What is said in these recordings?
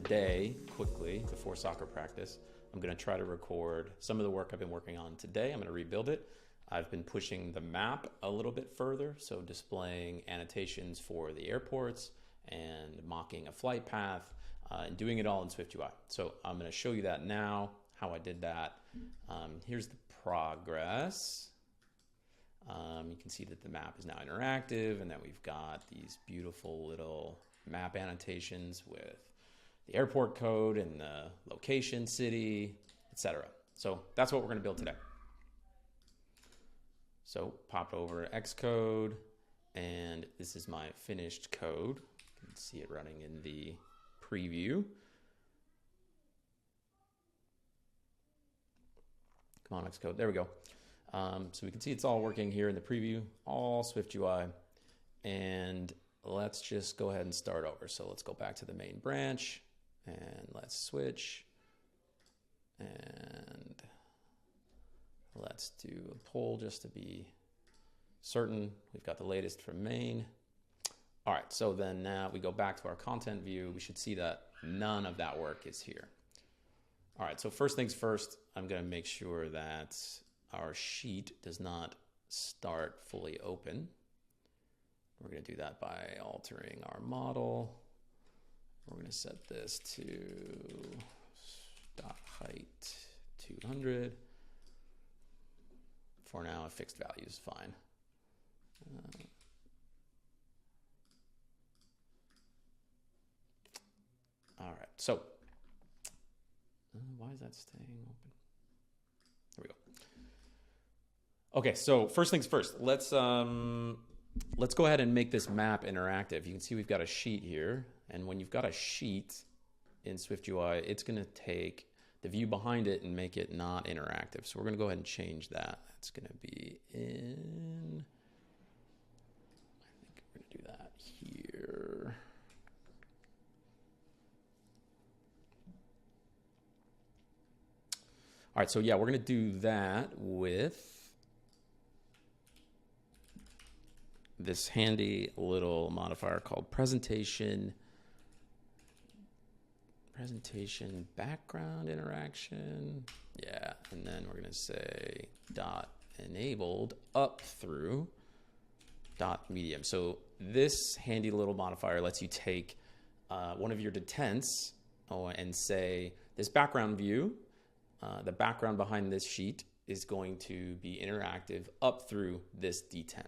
today, quickly, before soccer practice, I'm going to try to record some of the work I've been working on today. I'm going to rebuild it. I've been pushing the map a little bit further, so displaying annotations for the airports and mocking a flight path, and doing it all in SwiftUI. So I'm going to show you that now, how I did that. Here's the progress. You can see that the map is now interactive and that we've got these beautiful little map annotations with the airport code and the location, city, etc. So that's what we're going to build today. So pop over Xcode, and this is my finished code. You can see it running in the preview. Come on, Xcode. There we go. So we can see it's all working here in the preview, all SwiftUI. And let's just go ahead and start over. So let's go back to the main branch and let's switch. And let's do a poll just to be certain. We've got the latest from main. All right, so then now we go back to our content view. We should see that none of that work is here. All right, so first things first, I'm going to make sure that our sheet does not start fully open. We're going to do that by altering our model. We're going to set this to dot height 200. For now, a fixed value is fine. All right, so why is that staying open? There we go. Okay, so first things first, let's go ahead and make this map interactive. You can see we've got a sheet here, and when you've got a sheet in SwiftUI, it's going to take the view behind it and make it not interactive. So we're going to go ahead and change that. That's going to be in, I think we're going to do that here. All right, so yeah, we're going to do that with this handy little modifier called presentation background interaction. Yeah, and then we're going to say dot enabled up through dot medium. So this handy little modifier lets you take one of your detents and say this background view, the background behind this sheet is going to be interactive up through this detent.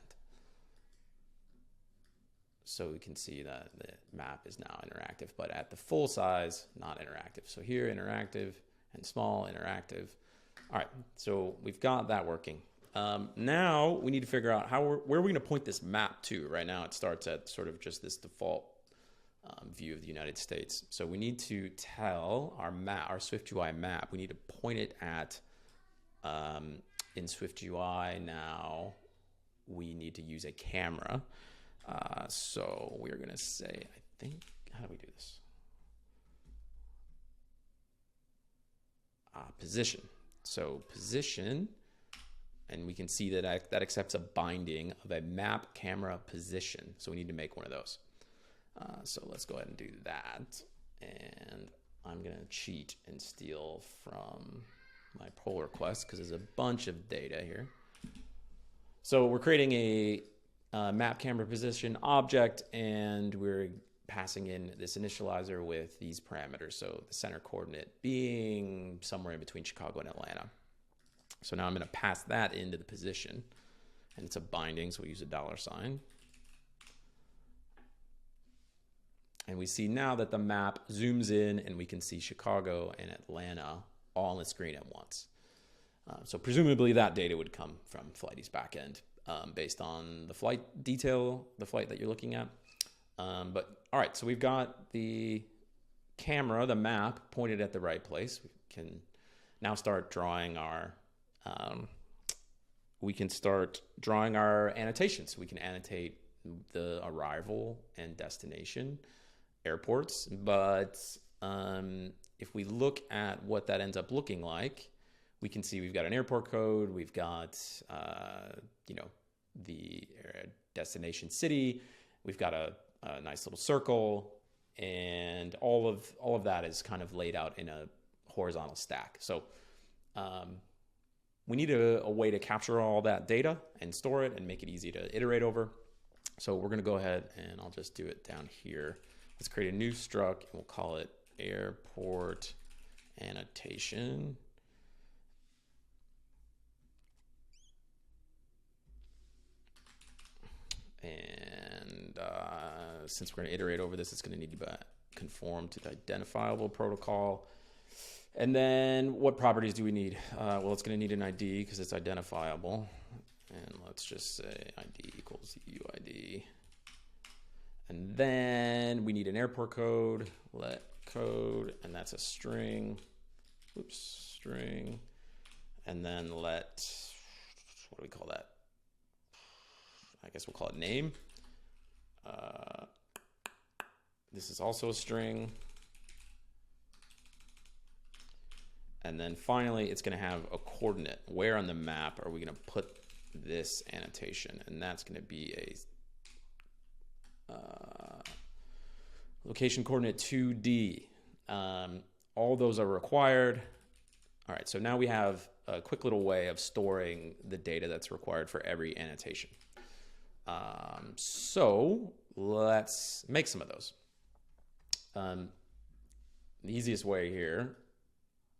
So we can see that the map is now interactive, but at the full size, not interactive. So here, interactive, and small, interactive. All right, so we've got that working. Now we need to figure out where we're going to point this map to. Right now it starts at sort of just this default view of the United States. So we need to tell our map, our SwiftUI map, we need to point it at, in SwiftUI now, we need to use a camera. So we're going to say, I think, how do we do this? Position. So position, and we can see that that accepts a binding of a map camera position. So we need to make one of those. So let's go ahead and do that. And I'm going to cheat and steal from my pull request because there's a bunch of data here. So we're creating a map camera position object, and we're passing in this initializer with these parameters. So the center coordinate being somewhere in between Chicago and Atlanta. So now I'm going to pass that into the position, and it's a binding, so we use a $sign. And we see now that the map zooms in, and we can see Chicago and Atlanta all on the screen at once. So presumably that data would come from Flighty's backend. Based on the flight detail, the flight that you're looking at. But all right, so we've got the camera, the map pointed at the right place. We can now start drawing our, annotations. We can annotate the arrival and destination airports. But if we look at what that ends up looking like, we can see we've got an airport code, we've got, the destination city, we've got a nice little circle, and all of that is kind of laid out in a horizontal stack. So we need a way to capture all that data and store it and make it easy to iterate over. So we're going to go ahead and I'll just do it down here. Let's create a new struct and we'll call it airport annotation. And since we're going to iterate over this, it's going to need to conform to the identifiable protocol. And then what properties do we need? Well, it's going to need an ID because it's identifiable. And let's just say ID equals UID. And then we need an airport code, let code, and that's a string. Oops, string. And then let, what do we call that? I guess we'll call it name. This is also a string. And then finally, it's going to have a coordinate. Where on the map are we going to put this annotation? And that's going to be a location coordinate 2D. All those are required. All right, so now we have a quick little way of storing the data that's required for every annotation. So let's make some of those. The easiest way here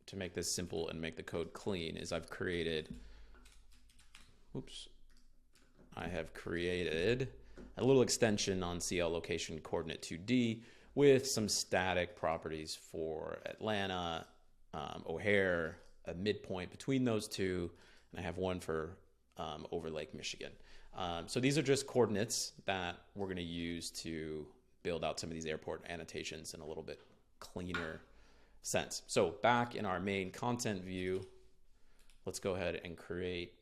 to make this simple and make the code clean is I have created a little extension on CL location coordinate 2D with some static properties for Atlanta, O'Hare, a midpoint between those two, and I have one for over Lake Michigan. So these are just coordinates that we're going to use to build out some of these airport annotations in a little bit cleaner sense. So back in our main content view, let's go ahead and create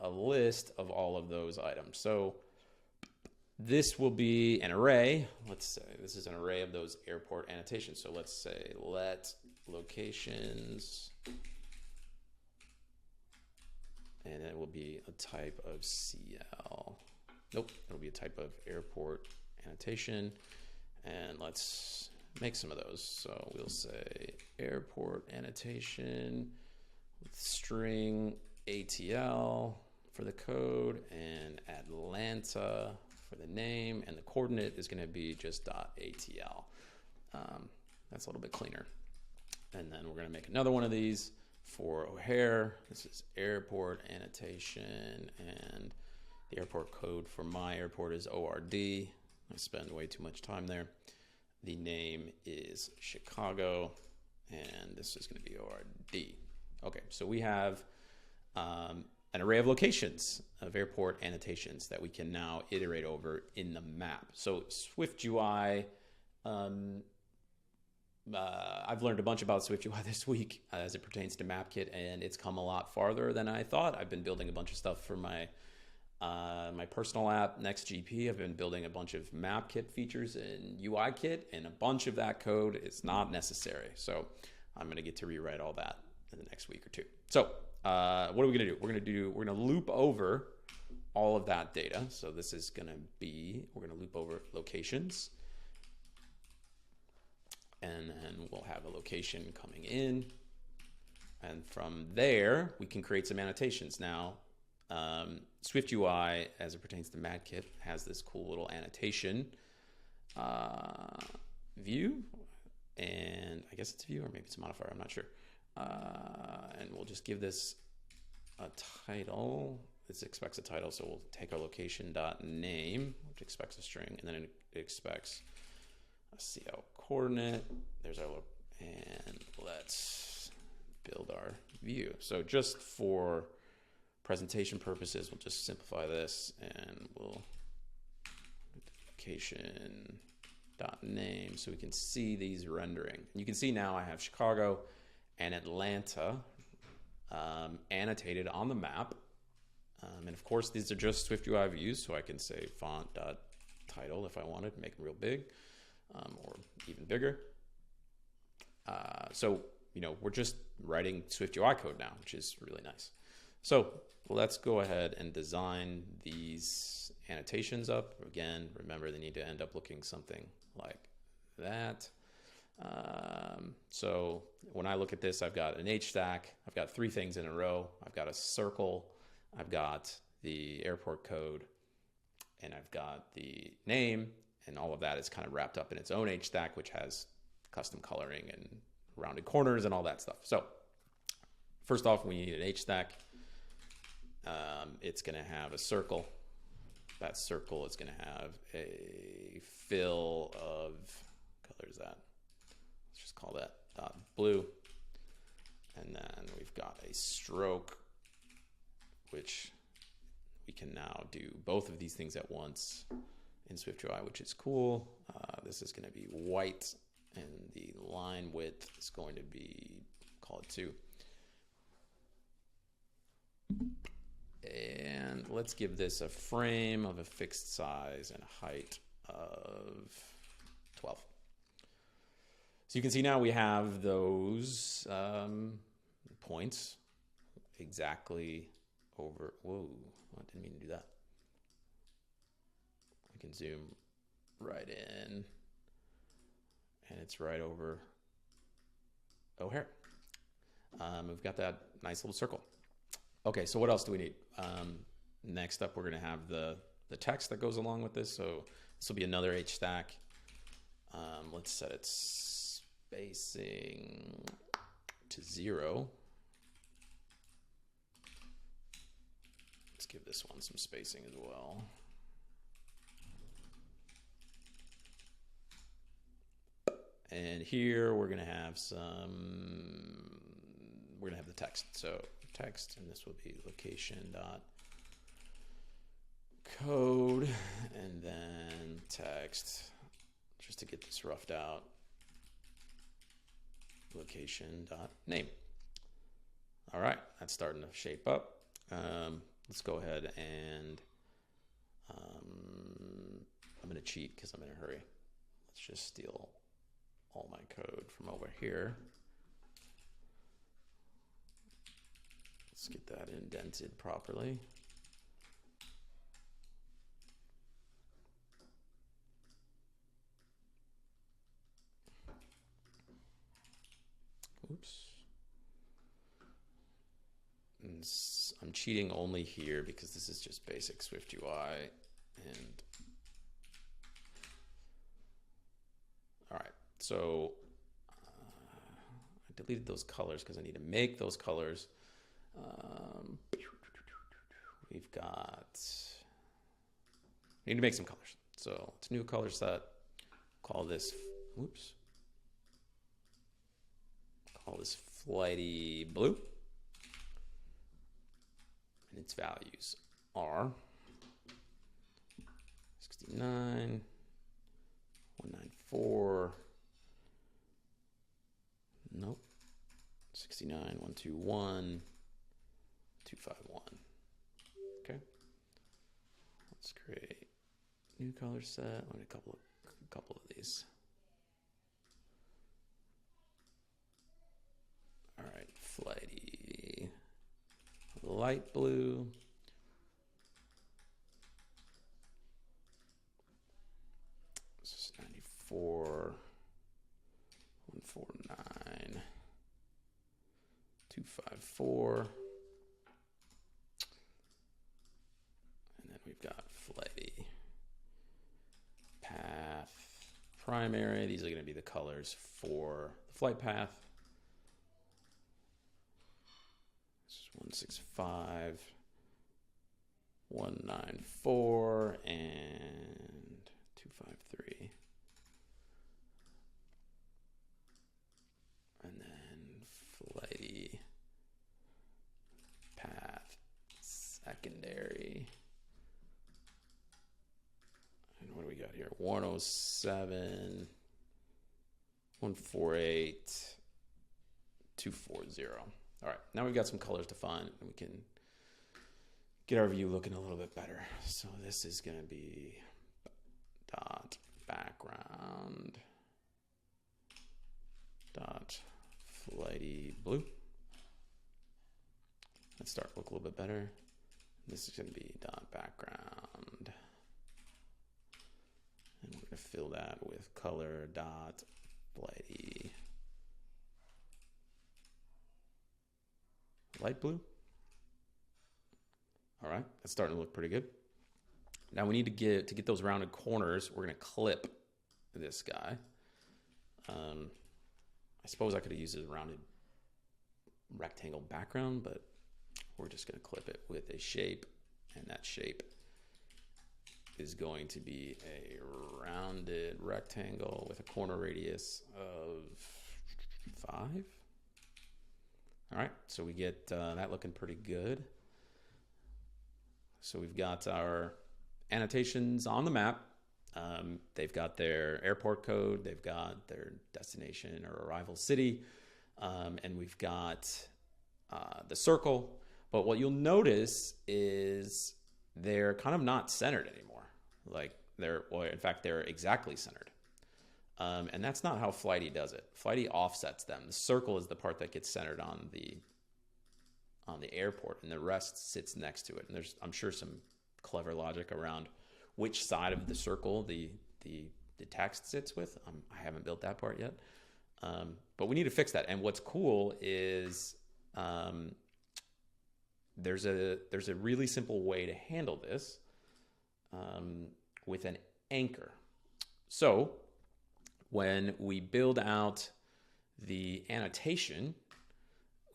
a list of all of those items. So this will be an array. Let's say this is an array of those airport annotations. So let's say let locations, and it will be a type of CL. Nope, it'll be a type of airport annotation. And let's make some of those. So we'll say airport annotation with string ATL for the code and Atlanta for the name, and the coordinate is going to be just .atl. That's a little bit cleaner. And then we're going to make another one of these for O'Hare. This is airport annotation, and the airport code for my airport is ORD. I spend way too much time there. The name is Chicago, and this is going to be ORD. Okay, so we have an array of locations of airport annotations that we can now iterate over in the map. So SwiftUI, I've learned a bunch about SwiftUI this week as it pertains to MapKit, and it's come a lot farther than I thought. I've been building a bunch of stuff for my my personal app, NextGP. I've been building a bunch of MapKit features in UIKit, and a bunch of that code is not necessary. So I'm going to get to rewrite all that in the next week or two. So what are we going to do? We're going to loop over all of that data. So this is going to be, we're going to loop over locations, and then we'll have a location coming in, and from there we can create some annotations. Now SwiftUI, as it pertains to MapKit, has this cool little annotation view, and I guess it's a view, or maybe it's a modifier, I'm not sure. And we'll just give this a title. This expects a title, so we'll take our location.name, which expects a string, and then it expects a CL coordinate. There's our look, and let's build our view. So just for presentation purposes, we'll just simplify this, and we'll location.name so we can see these rendering. And you can see now I have Chicago and Atlanta annotated on the map. And of course, these are just SwiftUI views, so I can say font.title if I wanted, make them real big, or even bigger. So, you know, we're just writing SwiftUI code now, which is really nice. So let's go ahead and design these annotations up. Again, remember, they need to end up looking something like that. So when I look at this, I've got an H stack. I've got 3 things in a row. I've got a circle. I've got the airport code, and I've got the name, and all of that is kind of wrapped up in its own H stack, which has custom coloring and rounded corners and all that stuff. So first off, we need an H stack. It's going to have a circle. That circle is going to have a fill of, what color is that? Let's just call that dot blue. And then we've got a stroke, which we can now do both of these things at once in SwiftUI, which is cool. This is going to be white, and the line width is going to be, call it 2. And let's give this a frame of a fixed size and a height of 12. So you can see now we have those points exactly over. Whoa, I didn't mean to do that. I can zoom right in, and it's right over O'Hare. We've got that nice little circle. Okay, so what else do we need? Next up, we're going to have the text that goes along with this. So this will be another H stack. Let's set its spacing to 0. Let's give this one some spacing as well. And here we're going to have the text. So text, and this will be location dot code, and then text, just to get this roughed out, location dot name. All right, that's starting to shape up. Let's go ahead and I'm going to cheat because I'm in a hurry. Let's just steal all my code from over here. Let's get that indented properly. Oops. And I'm cheating only here because this is just basic SwiftUI. And all right, so I deleted those colors because I need to make those colors. We need to make some colors. So it's a new color set. Call this, whoops. Call this Flighty blue. And its values are 69, 194, nope, 69, 121, 251. Okay. Let's create new color set. I need a couple of these. All right, Flighty light blue. This is 94, 149, 254. And then we've got Flighty path primary. These are going to be the colors for the flight path. This is 165, 194, and 253. And then Flighty path secondary. And what do we got here? 107, 148, 240. All right, now we've got some colors defined, and we can get our view looking a little bit better. So this is going to be dot background dot Flighty blue. Let's start to look a little bit better. This is going to be dot background, And we're going to fill that with color dot Flighty light blue. All right, that's starting to look pretty good. Now we need to get those rounded corners. We're going to clip this guy. I suppose I could have used a rounded rectangle background, but we're just going to clip it with a shape, and that shape is going to be a rounded rectangle with a corner radius of 5. All right, so we get that looking pretty good. So we've got our annotations on the map. They've got their airport code, they've got their destination or arrival city, and we've got the circle. But what you'll notice is they're kind of not centered anymore. Like in fact, they're exactly centered. And that's not how Flighty does it. Flighty offsets them. The circle is the part that gets centered on the airport, and the rest sits next to it. And there's, I'm sure, some clever logic around which side of the circle the text sits with. I haven't built that part yet, but we need to fix that. And what's cool is there's a really simple way to handle this with an anchor. So when we build out the annotation,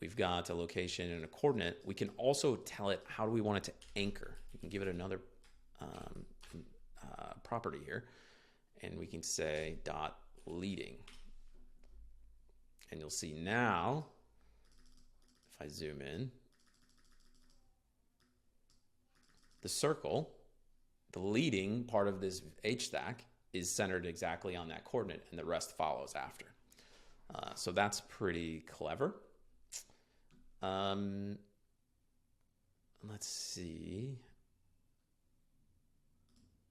we've got a location and a coordinate. We can also tell it how do we want it to anchor. We can give it another property here, and we can say dot leading. And you'll see now, if I zoom in, the circle, the leading part of this H stack, is centered exactly on that coordinate, and the rest follows after. So that's pretty clever. Let's see.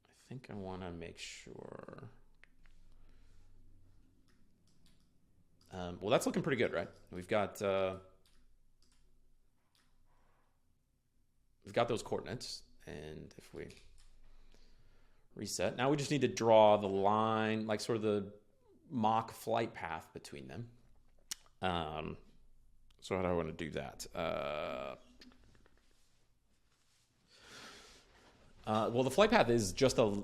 I think I want to make sure. Well, that's looking pretty good, right? We've got those coordinates, and if we reset, now we just need to draw the line, like sort of the mock flight path between them. So how do I want to do that? Well, the flight path is just an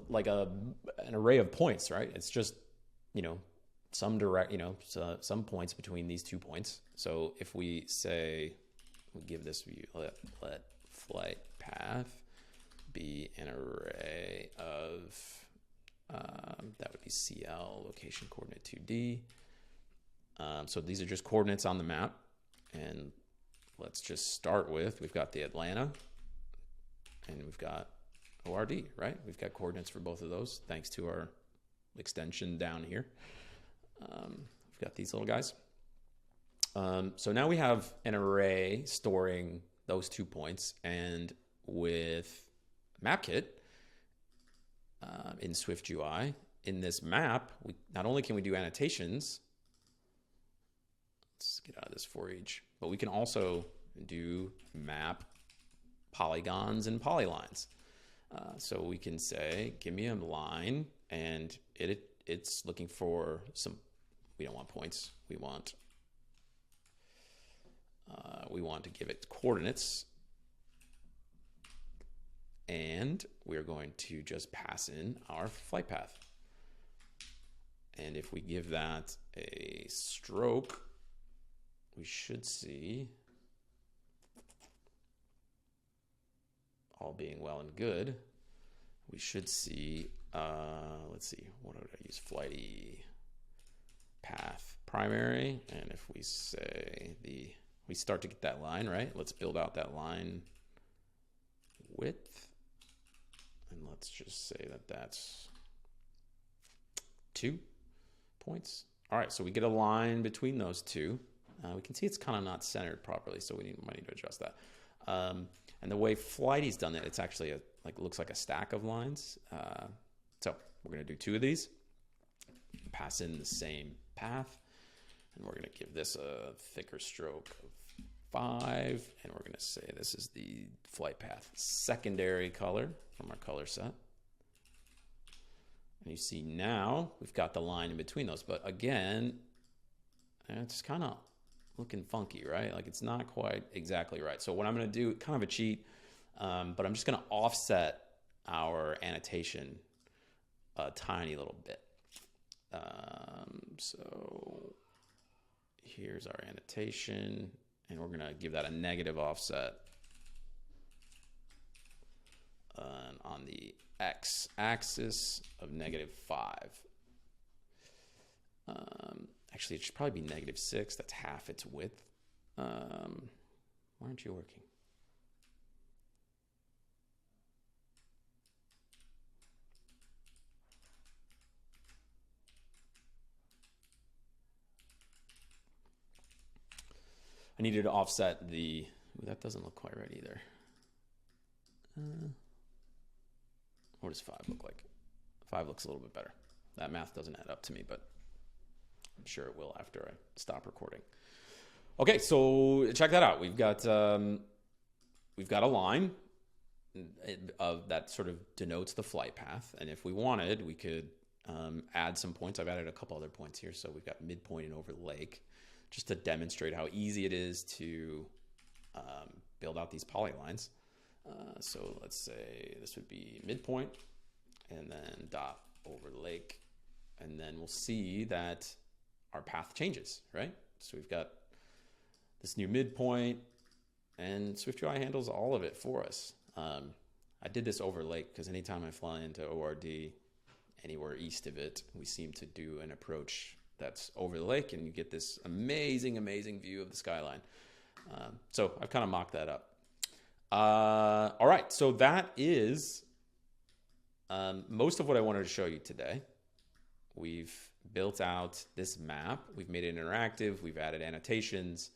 array of points, right? It's just, some some points between these 2 points. So if we say, we give this view, let flight path be an array of, that would be CL location coordinate 2D. So these are just coordinates on the map. And let's just start with, we've got the Atlanta and we've got ORD, right? We've got coordinates for both of those thanks to our extension down here. We've got these little guys. So now we have an array storing those 2 points, and with MapKit in SwiftUI, in this map, not only can we do annotations, let's get out of this for each, but we can also do map polygons and polylines. So we can say, give me a line, and it's looking for some, we don't want points, we want to give it coordinates, and we're going to just pass in our flight path. And if we give that a stroke, we should see, all being well and good, we should see, let's see, what would I use? Flighty path primary. And if we say we start to get that line, right? Let's build out that line width. And let's just say that that's 2 points. All right, so we get a line between those two. We can see it's kind of not centered properly, so we might need to adjust that. And the way Flighty's done it, it's actually looks like a stack of lines. So we're going to do 2 of these, pass in the same path, and we're going to give this a thicker stroke of 5, and we're going to say this is the flight path secondary color from our color set. And you see now we've got the line in between those. But again, it's kind of looking funky, right? Like it's not quite exactly right. So what I'm going to do, kind of a cheat, but I'm just going to offset our annotation a tiny little bit. So here's our annotation, and we're going to give that a negative offset on the x-axis of -5. Actually, it should probably be -6. That's half its width. Why aren't you working? I needed to offset the, ooh, that doesn't look quite right either. What does 5 look like? 5 looks a little bit better. That math doesn't add up to me, but I'm sure it will after I stop recording. Okay, so check that out. We've got a line of that sort of denotes the flight path, and if we wanted, we could add some points. I've added a couple other points here, so we've got midpoint and over the lake, just to demonstrate how easy it is to build out these polylines. So let's say this would be midpoint, and then dot over the lake, and then we'll see that our path changes, right? So we've got this new midpoint, and SwiftUI handles all of it for us. I did this over lake because anytime I fly into ORD, anywhere east of it, we seem to do an approach that's over the lake, and you get this amazing, amazing view of the skyline. So I've kind of mocked that up. All right, so that is most of what I wanted to show you today. We've built out this map. We've made it interactive. We've added annotations.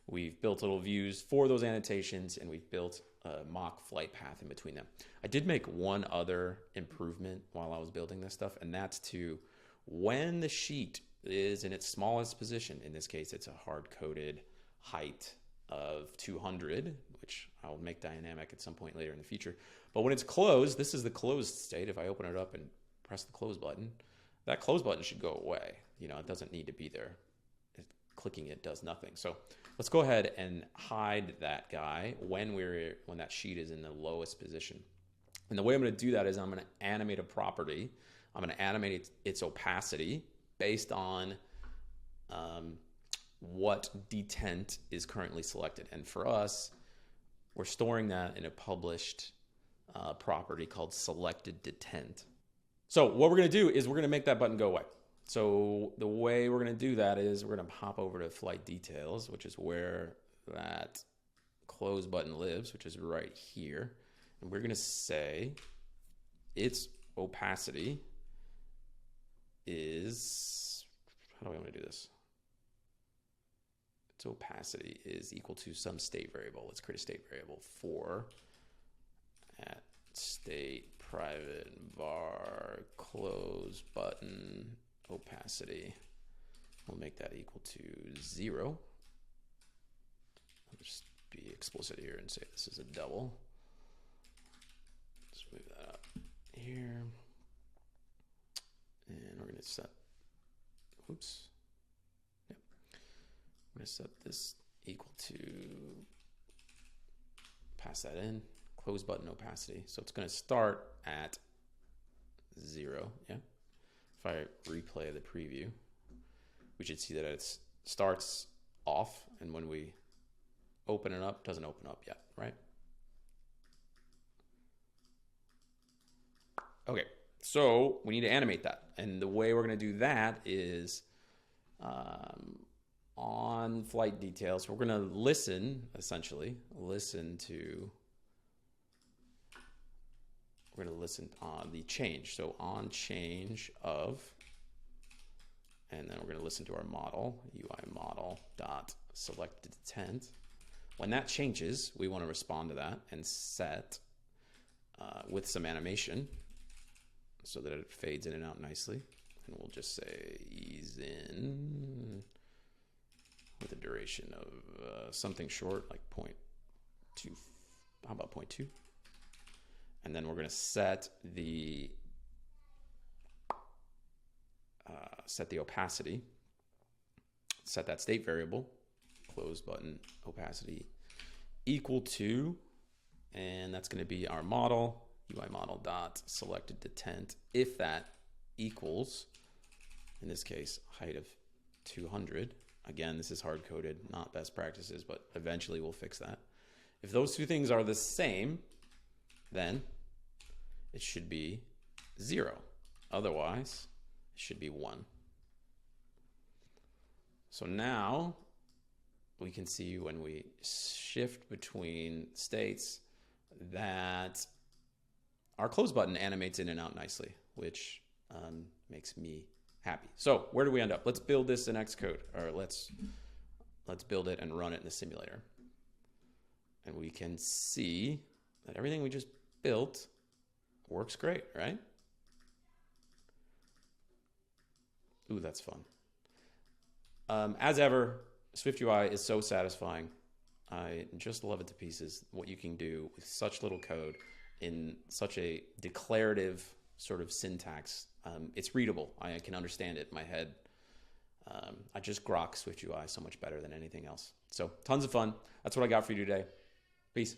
We've built little views for those annotations, and we've built a mock flight path in between them. I did make one other improvement while I was building this stuff, and that's to when the sheet is in its smallest position, in this case, it's a hard-coded height of 200, which I'll make dynamic at some point later in the future. But when it's closed, this is the closed state. If I open it up and press the close button, that close button should go away. You know, it doesn't need to be there. Clicking it does nothing. So let's go ahead and hide that guy when that sheet is in the lowest position. And the way I'm going to do that is I'm going to animate a property. I'm going to animate its opacity based on what detent is currently selected. And for us, we're storing that in a published property called selected detent. So what we're going to do is we're going to make that button go away. So the way we're going to do that is we're going to hop over to flight details, which is where that close button lives, which is right here. And we're going to say its opacity is, how do I want to do this? Its opacity is equal to some state variable. Let's create a state variable for at state private var close button opacity. We'll make that equal to 0. I'll just be explicit here and say this is a double. Let's move that up here. And we're going to set, oops. Yep. I'm going to set this equal to, pass that in, close button opacity. So it's going to start at 0. Yeah. If I replay the preview, we should see that it starts off, and when we open it up, it doesn't open up yet, right? Okay, so we need to animate that. And the way we're going to do that is on flight details, we're going to listen, essentially, we're going to listen on the change. So on change of, and then we're going to listen to our model, UI model dot selected detent. When that changes, we want to respond to that and set with some animation so that it fades in and out nicely. And we'll just say ease in with a duration of something short, like 0.2. How about 0.2? And then we're going to set the set the opacity, set that state variable, close button opacity equal to, and that's going to be our model, UI model dot selected detent. If that equals, in this case, height of 200. Again, this is hard coded, not best practices, but eventually we'll fix that. If those two things are the same, then it should be 0. Otherwise, it should be 1. So now we can see when we shift between states that our close button animates in and out nicely, which makes me happy. So where do we end up? Let's build this in Xcode, or let's build it and run it in the simulator. And we can see that everything we just built works great, right? Ooh, that's fun. As ever, SwiftUI is so satisfying. I just love it to pieces, what you can do with such little code in such a declarative sort of syntax. It's readable. I can understand it in my head. I just grok SwiftUI so much better than anything else. So tons of fun. That's what I got for you today. Peace.